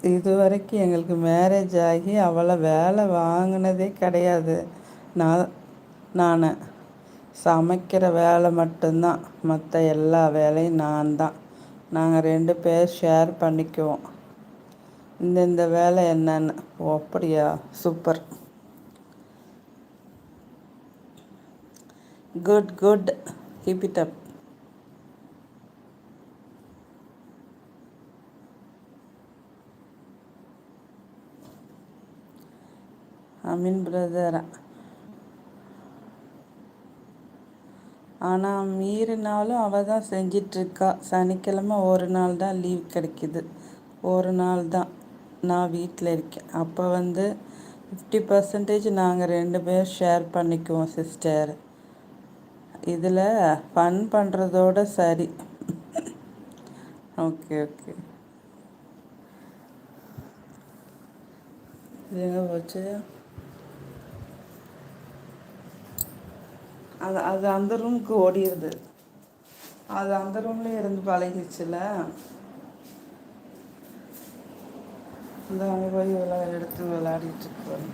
இது வரைக்கும் எங்களுக்கு மேரேஜ் ஆகி அவளை வேலை வாங்கினதே கிடையாது. நான் நான் சமைக்கிற வேலை மட்டும்தான், மற்ற எல்லா வேலையும் நான் தான். நாங்கள் 2 பேர் ஷேர் பண்ணிக்குவோம். இந்த வேலை என்னன்னு. ஓ அப்படியா, super, good good, keep it up. அமீன் பிரதர். ஆனால் மீறினாலும் அவள் தான் செஞ்சிட்ருக்கா. சனிக்கிழமை ஒரு நாள் தான் லீவ் கிடைக்கிது, ஒரு நாள் தான் நான் வீட்டில் இருக்கேன். அப்போ 50% நாங்கள் 2 பேர் ஷேர் பண்ணிக்குவோம் சிஸ்டர். இதில் ஃபன் பண்ணுறதோட சரி. Okay okay. இது எங்கே போச்சு? அது அந்த ரூமுக்கு ஓடிடுது. அது அந்த ரூம்லேயே இருந்து பழகிடுச்சுல. இந்த அங்கே போய் எடுத்து விளையாடிட்டு இருப்பாரு.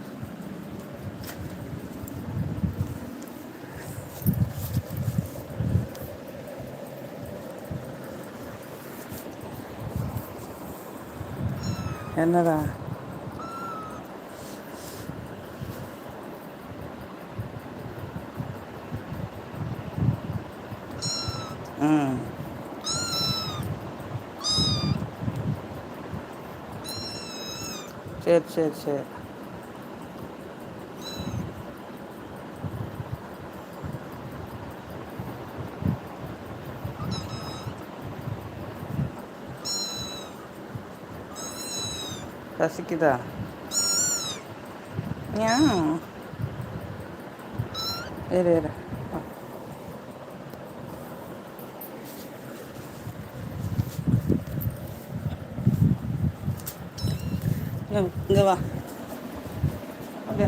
என்னடா? ம், சரி சரி சரி. பசிக்குதா? ஏன்? இரு இரு. இங்கே வா. அப்படியா?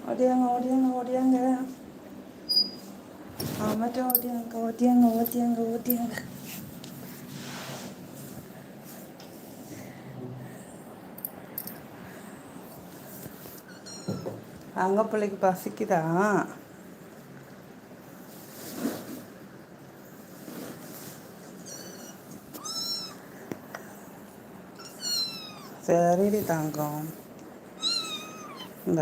ஓடியாங்க ஓடியாங்க ஓடியாங்க. ஆமாட்டா, ஓட்டியாங்க ஓட்டியாங்க ஓட்டியாங்க ஓட்டியாங்க. அங்கே பிள்ளைக்கு பசிக்குதா? சரிடி தங்கம். இந்த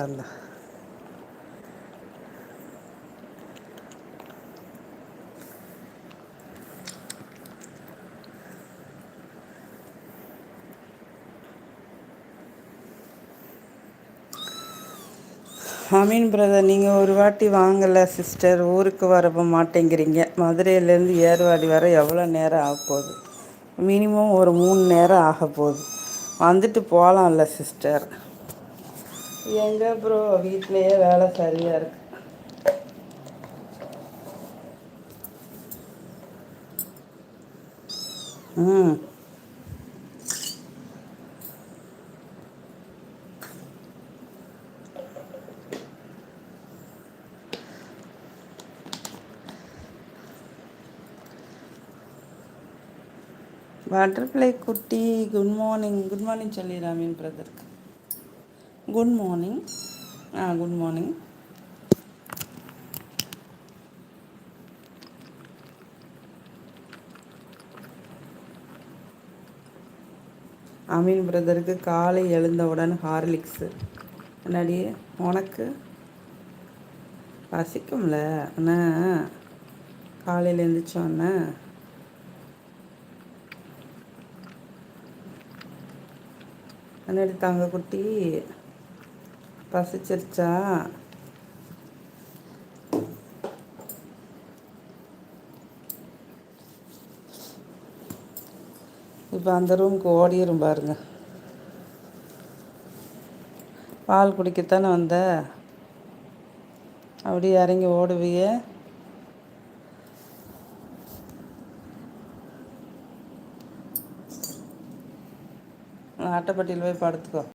அமீன் பிரதர், நீங்கள் ஒரு வாட்டி வாங்கலை சிஸ்டர், ஊருக்கு வர மாட்டேங்கிறீங்க. மதுரையிலேருந்து ஏர்வாடி வர எவ்வளோ நேரம் ஆக போகுது? மினிமம் ஒரு 3 நேரம் ஆக போகுது. வந்துட்டு போகலாம்ல சிஸ்டர். எங்கே ப்ரோ, வீட்டிலையே வேலை சரியாக இருக்கு. ம், பட்டர்ஃப்ளை குட்டி, குட் மார்னிங். குட் மார்னிங் சொல்லிடு அமீன் பிரதருக்கு. Good morning. Good morning. Ameen பிரதருக்கு காலை எழுந்தவுடன் ஹார்லிக்ஸு. என்னடி உனக்கு பசிக்கும்ல? ஆனால் காலையில் எழுந்திரிச்சோன்னே என்னடி தங்க குட்டி, பசிச்சிருச்சா? இப்போ அந்த ரூமுக்கு ஓடிடும் பாருங்க. பால் குடிக்கத்தானே வந்த, அப்படியே இறங்கி ஓடுவியே. அட்டைப்பட்டியில் போய் படுத்துக்கோ.